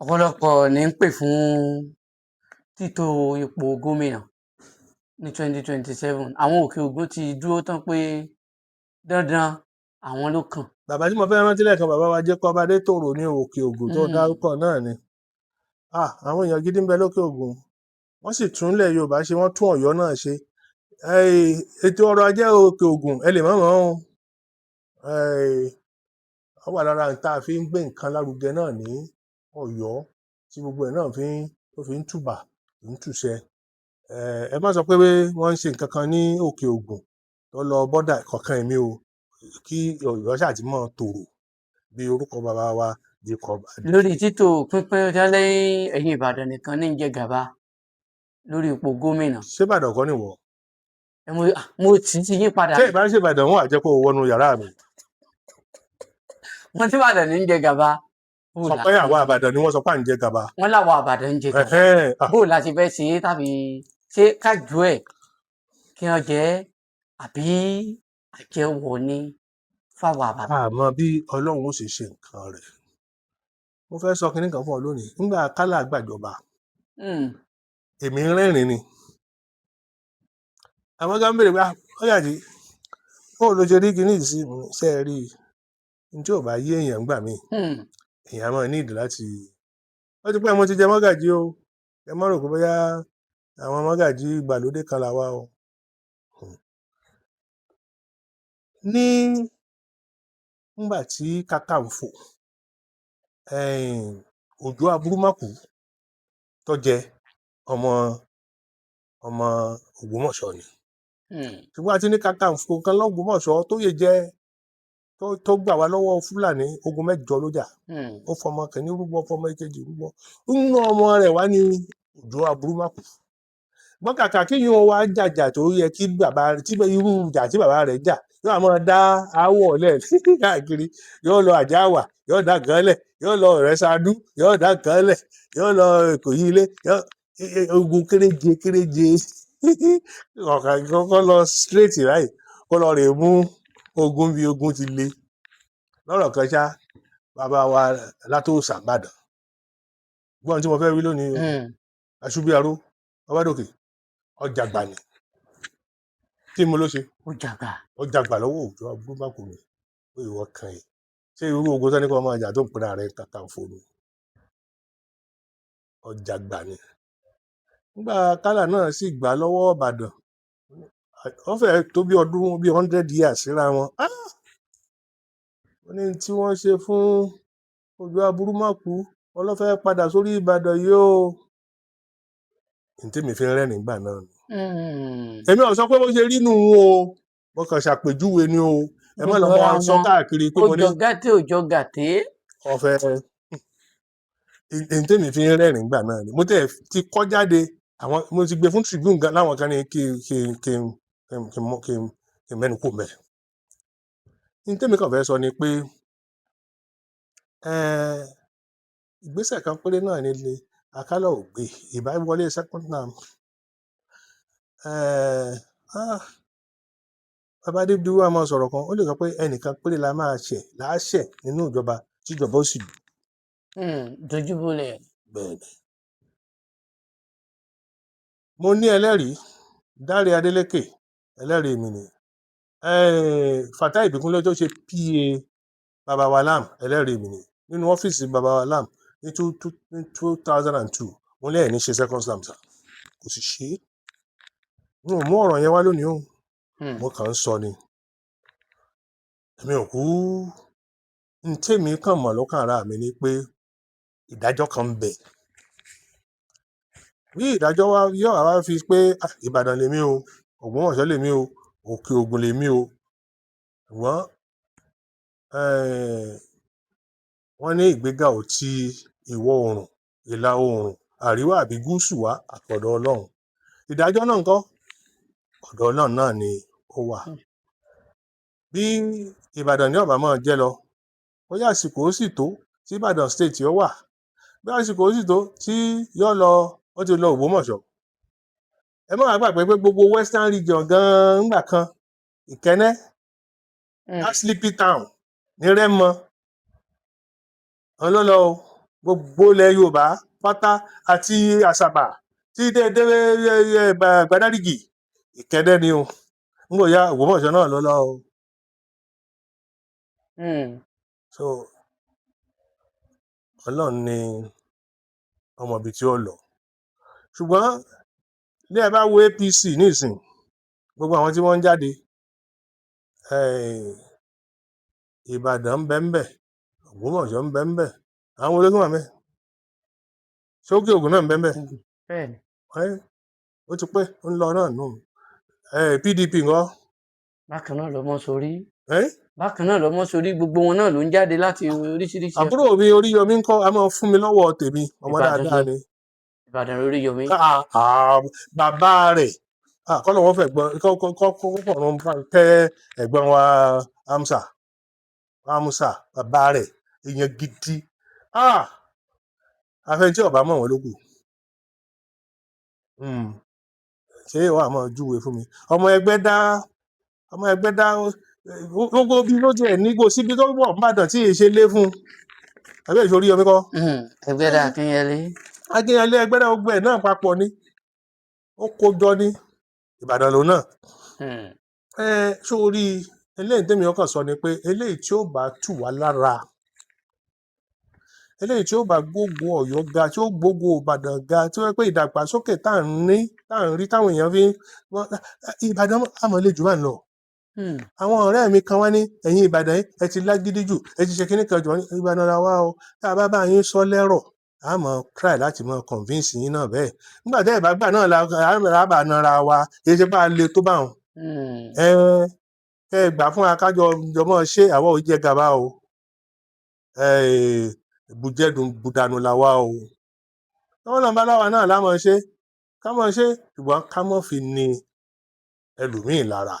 ọ̀pọ̀lọpọ̀ ní ń pè fún títò ipò gómìnà ní 2027 àwọn Òkè Ògùn ti dúró tán pé dandan àwọn ló kàn. bàbá tí mo fẹ́ rántí lẹ́ẹ̀kan bàbá wa Jacob Adétòrò ní Òkè Ògùn tó dárúkọ náà ni àwọn èèyàn gidi ń bẹ lókè Ògùn wọ́n sì tún ilẹ̀ Yorùbá ṣe wọ́n tún Ọ̀yọ́ náà ṣe ètò ọrọ̀ ajé Òkè Ògùn ẹ lè mọ̀ wọ́n ó wà lára tá a fi ń gbé nǹkan lárugẹ náà ní Ọ̀yọ́ tí gbogbo ẹ̀ náà fi ń tùbà ń tùṣẹ ẹ má sọ pé wọ́n ń ṣe nǹkan kan ní Òkè Ògùn tó lọ bọ́dà kọ̀ọ̀kan èmi o kí Ọ̀yọ́ ṣáà ti mọ̀ tòrò bí orúkọ bàbá wa Jacob. lórí títò pínpín lẹ́yìn ẹ̀yìn Ìbàdàn nìkan ní ń jẹ gàba lórí ipò gómìnà. ṣé Ìbàdàn kọ́ nìwọ. mo ti yí padà. ṣé ìbá ń ṣe Ìbàdàn wọn àjẹpọ̀ wọnú yàrá mi. wọ́n tí Ìbàdàn ní ń jẹ gàba. sọ pé àwọn Ìbàdàn ni wọ́n sọ pé à ń jẹ gàba. wọ́n láwọn Ìbàdàn ń jẹ gàba. bó la ti fẹ́ ṣe é tàbí ṣé kájú ẹ̀ kí wọ́n jẹ́ àbí àjẹwò ni fáwọn Ìbàdàn. àmọ́ bí Ọlọ́run ó sì ṣe nǹkan rẹ̀ mo fẹ́ sọ kinní kan fún ọ lónìí nígbà Kálà gbàjọba èmi ń rẹ́rìn ni àwọn kan béèrè pé Ọ̀yàjí báwo ló ṣe rí kinní yìí sí ṣe é rí i tí ò bá yé èèyàn gbà mí èèyàn máa ní ìdí láti wọ́n ti pẹ́ mo ti jẹ mọ́gàjí o ẹ má rò pé bóyá àwọn mọ́gàjí ìgbàlódé kan là wá o. nígbà tí Kakanfò Òjó Aburúmákù tó jẹ ọmọ Ògbómọ̀ṣọ́ ni ṣùgbọ́n àti ní Kakanfò kan lọ́gbómọ̀ṣọ́ tó yẹ jẹ tó gbà wá lọ́wọ́ Fúlàní ogun 8 ló jà ó fọmọ kìíní rúbọ fọmọ ìkejì rúbọ nínú ọmọ rẹ̀ wá ní Òjó Aburúmákù gbọ́n kàkà kí yóò wá jàjà tó yẹ kí bàbá tí irú ìjà tí bàbá rẹ̀ jà yóò máa dá áwọ̀ lẹ̀ káàkiri yóò lọ Àjáàwá yóò dá kan lẹ̀ yóò lọ Ìrẹsàdú yóò dá kan lẹ̀ yóò lọ Ìkòyí ilé ogun kéréje ọ̀kan kọ́kọ́ lọ straight right kó lọ rè mú ogun bí ogun ti le lọ́rọ̀ kan ṣá bàbá wa Látòsà Ìbàdàn gbọ́n tí mo fẹ́ wí lónìí Aṣúbíaró Ọbádòkè ọjàgbà ni kí mo ló ṣe ọjàgbà lọ́wọ́ Òjó Aburúmákù mi pé ìwọ kan yìí ṣé irú ogun sani kan máa jà tó ń pera rẹ̀ Kakanfò ni ọjàgbà ni nígbà Kálà náà sì gbà lọ́wọ́ Ìbàdàn wọ́n fẹ́ẹ́ tó bí ọdún bí 100 years síra wọn wọ́n ní tí wọ́n ṣe fún Òjó Aburúmákù wọ́n lọ fẹ́ padà sórí Ìbàdàn yìí o ntẹ́mi fi ń rẹ́ nígbà náà ni èmi ò sọ pé bó ṣe rí nù o mo kàn ṣàpèjúwe ni o ẹ má lọ máa sọ káàkiri pé mo ní òjò gàté ọ̀fẹ́ ntẹ́mi fi ń rẹ́ nígbà náà ni mo tẹ̀ ti kọ́ jáde àwọn mo ti gbé fún Tribune gan láwọn kan ní kí n mẹ́nu kò mẹ́ ntẹ́mi kàn fẹ́ sọ ni pé ìgbésẹ̀ kan péré náà ni Akálà ò gbé ìbá wọlé second term bàbá Adébíyí wa máa sọ̀rọ̀ kan ó lè sọ pé ẹnìkan péré la máa láṣẹ nínú ìjọba tíjọba ó sì dojúbolẹ̀. bẹ́ẹ̀ ni mo ní ẹlẹ́rìí Dáre Adélékè ẹlẹ́rìí mi ni Fatai Ìbíkúnlé tó ṣe PA Baba Walam ẹlẹ́rìí mi ni nínú ọ́fíìsì Baba Walam ní 2002 mo lẹ́yìn ní ṣe second term kò sì ṣe é n ò mú ọ̀rọ̀ yẹn wá lónìí o mo kàn ń sọ ni èmi ò kú n tèmi kàn mọ̀ lọ́kàn ara mi ni pé ìdájọ́ kan ń bẹ bí ìdájọ́ wa yóò wá fi pé Ìbàdàn lèmi o Ògbómọ̀ṣọ́ lèmi o Òkè Ògùn lèmi o ṣùgbọ́n wọ́n ní ìgbéga ò ti ìwọ̀ oòrùn ìlà oòrùn àríwá àbí gúúsù wá àtọ̀dọ̀ Ọlọ́run ìdájọ́ náà ńkọ́ ọ̀dọ̀ Ọlọ́run náà ni ó wà bí Ìbàdàn ní ọ̀bà máa jẹ́ lọ bóyá àsìkò ó sì tó tí Ìbàdàn state yóò wà bí àsìkò ó sì tó tí yóò lọ ó ti lọ Ògbómọ̀ṣọ́ ẹ má wàá gbàgbé pé gbogbo western region gan-an ńgbà kan Ìkẹ́nnẹ́ that sleepy town ní Rẹ́mọ ọlọ́lọ́ gbogbo ilẹ̀ Yorùbá pátá àti Àṣàbà tí dédé Gbàdárígì ìkẹ́dẹ́ ni o ń bò ya Ògbómọ̀ṣọ́ náà ló lọ o. So Ọlọ́run ni ọmọ ibi tí ó lọ ṣùgbọ́n ní ẹ bá wo APC nísìn gbogbo àwọn tí wọ́n ń jáde Ìbàdàn ń bẹ ńbẹ̀, Ògbómọ̀ṣọ́ ń bẹ ńbẹ̀, àwọn ológun wà ńbẹ̀, Ṣókè Ògùn náà ń bẹ ńbẹ̀, ó ti pé ń lọ náà nù. PDP ńkọ́. Bákan náà lọmọ sórí. Bákan náà lọmọ sórí, gbogbo wọn náà ló ń jáde láti oríṣiríṣi. Àbúrò mi Oríyọmí ńkọ́, a máa fún mi lọ́wọ́ tèmi, ọmọ dáadáa ni. Ìbàdàn Oríyọmí. Bàbá rẹ̀ kọ́lọ̀ wọ́n fẹ́ kọ́kọ́rọ́ tẹ́ ẹ̀gbọ́n wa Amusa bàbá rẹ̀ èèyàn gidi afẹ́ntí ọ̀bá mọ̀ wọ́n ló kù. Ṣé ìwà àmọ́ júwe fún mi ọmọ ẹgbẹ́ dá gbogbo bí ló jẹ́ nígbò síbi tó wọ̀ nìbàdàn tí èṣe lé fún ẹgbẹ́ ìṣòrí Oríyọmí kọ́. Ẹgbẹ́dá Akínyẹlé ẹgbẹ́dá gbogbo ẹ̀ náà papọ̀ ni ó kó jọ ní Ìbàdàn lòun náà. Sórí eléyìí tèmi ọkàn sọ ni pé eléyìí tí ó bá tù wá lára, eléyìí tí ó bá gbógo Ọ̀yọ́ ga, tí ó gbógo Ìbàdàn ga, tí ó yẹ pé ìdàgbàsókè tá à ń rí táwọn èèyàn fi Ìbàdàn àmọ́ lè jù bá ń lọ. Àwọn ọ̀rẹ́ mi kan wá ní ẹ̀yin Ìbàdàn ẹ ti lágídí jù, ẹ ti ṣe kíní kan jù, Ìbàdàn la wá o, tá a bá bá yín sọ lẹ́rọ̀ a mọ̀ try láti mọ̀ convince yín náà bẹ́ẹ̀. Nígbà tẹ́ ẹ̀ bá gbà náà la bá nara wa, kì í ṣe bá a le tó bá wọn. Ẹ gbà fún akájọ jọmọ́ ṣé àwọn ò jẹ gàba o. Bùjẹ́dùn bùdànù la wá o. Tọ́wọ́n náà bá láwa náà lámọ̀ ṣe ká mọ̀ ṣe ṣùgbọ́n ká mọ̀ fi ni ẹlòmíì lára.